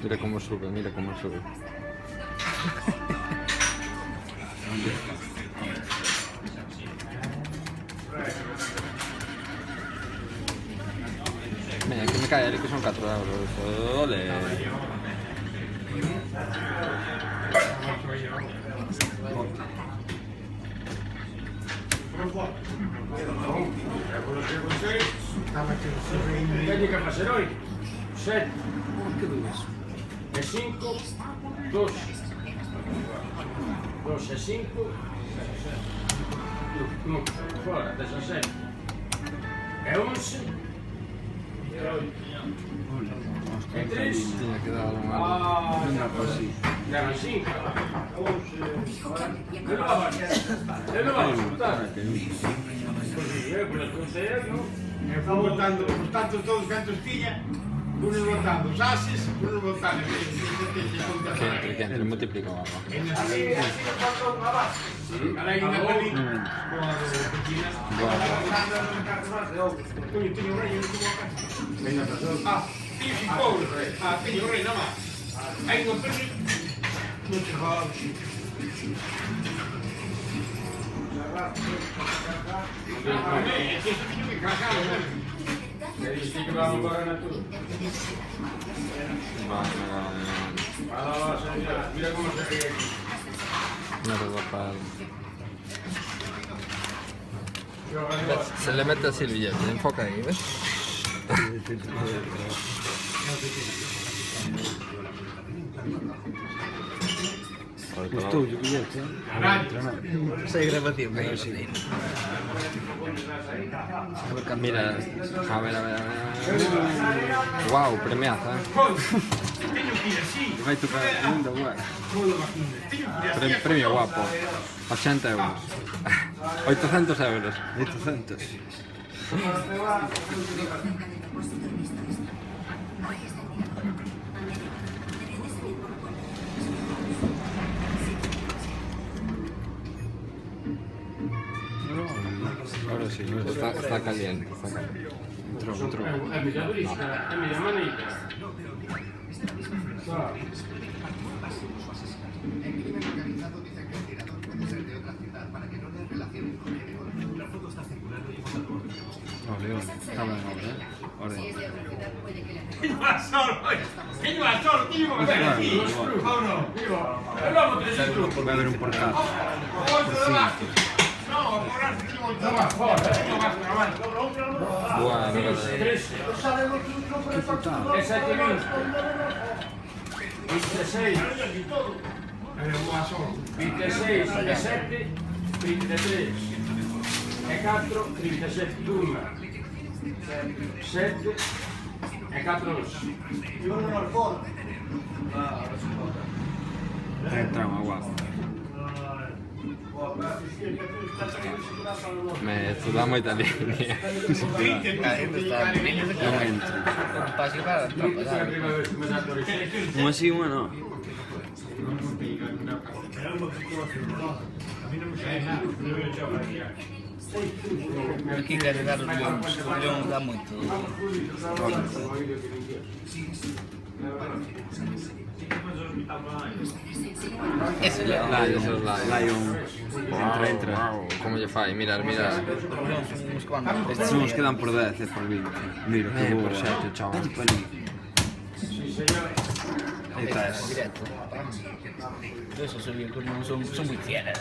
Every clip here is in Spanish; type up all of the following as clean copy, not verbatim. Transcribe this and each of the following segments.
Mira cómo sube, mira cómo sube. Mira, que me cae, que son 4 euros. Ole. Vedi che passerò 7 e 5 2 e 5 fuori 17 e 11 e 13 Tiene que dar una così. erano 5 e lo vai a ascoltare così quello che E fui botando os tantos todos cantos tiña, unos botando os ases, unos botando Que entre, multiplica agua. así lo faccio una base Ahora hai unha peli quindi tieni un rey Tiño sin pobre, tiño o rei na má. Hai unha peli non se va. E ti tiño que cascalo, e dici che vamo ancora in natura allora signora mira come si arriva qui Una cosa para... Se le mete así el billete, enfoca ahí, ¿ves? Gustou o billete? Sei gravación, pero sí. Mira, a ver. Wow, premiaza, teño que ir así. Vai tocar a segunda agora. Premio guapo. 80 euros. 800 euros. 800. Ahora sí, está caliente. Entró. è migliorista è miglior manita El crimen organizado dice que el tirador puede ser de otra ciudad para que no le relacionen con él. La foto está circulando y hemos dado orden de búsqueda. No, León, está ben ahora, Ahora. Teño a solo, teño que ver aquí. Ou non? e l'uomo te ne tu Vai haber un por caso. Outro debaixo. No, por así teño un trabajo. Teño máis na mano. Bueno, 13 e 7 26 26 e 7 23 e 4 27 1 7 e 4 Entramos, guapo. me sudamos italiani. Non entra. Unha así, unha non. Aquí quero dar os leóns, o león dá moito. Ese león. Esos Lion. Entra. Como lle fai? Mirar. Os leóns son uns cuantos. Estes son os que dan por 10 e por 20. Mira, que boa. Por 7, chaval. Vete para ali. Aí está ese. Directo. Esos non son moi fieles.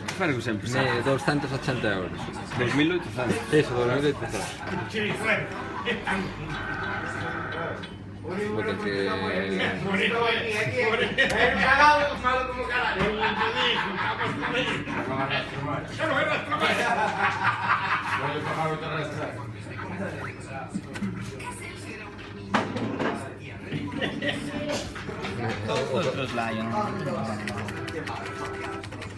Espero que sempre sabe. 280 euros. 2800. Eso, 2800. Porque que... Cagado, malo como caralho. Eu non te dixo, capas con ele. Xa non era traballo. voglio pagare terrestre Outros Lion.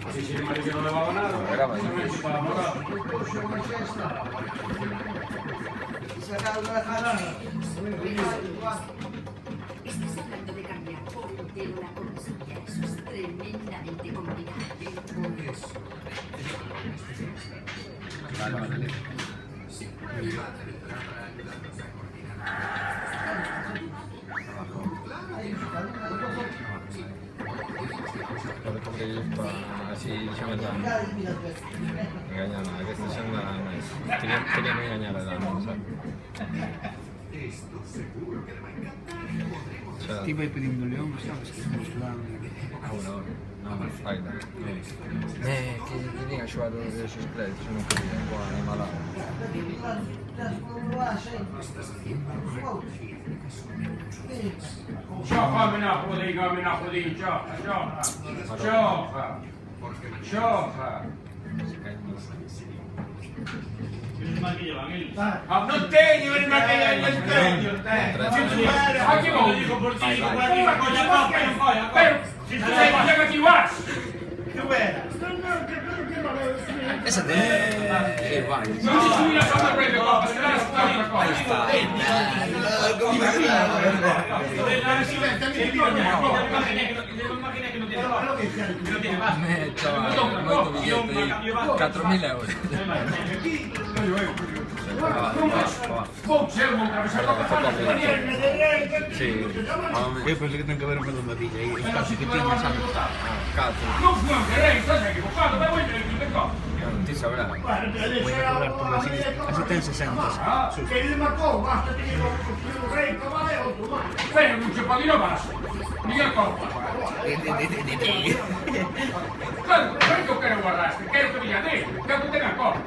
así si rimane che non levava nada non mi ci fa lavorare Estás hablando de cambiar, pero la consigna eso es tremendamente complicado. Vale. Así xa me dan engañar nada, que este xa me dan máis. Quería me engañar a dar, sabe? Esto seguro que le va a encantar. Ti vai pedindo león, sabes? Que nos dan... Ahora. Non, fai nada. Que diga xogar esos créditos, non quería, coa animalada. Xoja, menajodín, xoja. Xoja. Non teño, el mal que non teño. Aquí vou, digo por ti, unha colla copa e non colla, pero se tú sei que aquí vas. Esa de... Que vai. Non se subirás a unha red de copas, serás outra copa. Aí está. Chaval, moito billete, 4.000 euros. Vou ser unha atravesar copa. Sí, Eu pensei que ten que ver con unha villa aí, os casos que tiña, sabes? 4. Non fui un querer, estás equivocado, me voy a ir de copa. Ti sabrás. Voy a cobrar por así ten 60. Que ele matou, basta tener un rei, cabale, outro máis. Pero mucho para ir más. Miguel Copa. Claro, pero que eu quero guardaste, quero que diga dele, quero que tenga copa.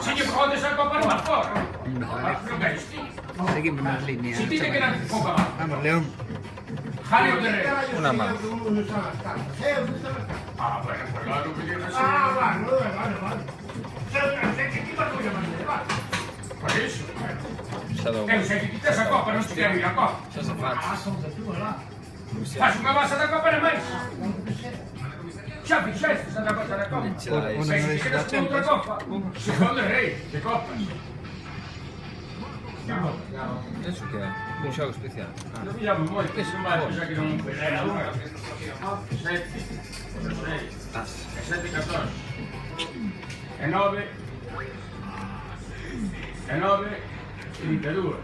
Se lle jodes a copa non vas fora. Non queres ti. Seguimos nas líneas. Si ti te quedas con copa más. Vamos, León. Jaleo de rey. Una más. Ah, bueno, pues claro que tienes así. Vale. Que ti vas colla máis, vale. Por iso. Xa dou. Eu sei que ti tes a copa, non te quero ir a copa. Xa se faz. Faz unha base da copa e máis. Xa fixestes a base da copa. Sei que ti queres outra copa. Se de rei, de copas. Eso que é? Un xogo especial. Eu llamo moito, que son máis, xa que non era unha. 7, 6, 7, 14. E 9. E 9, 32.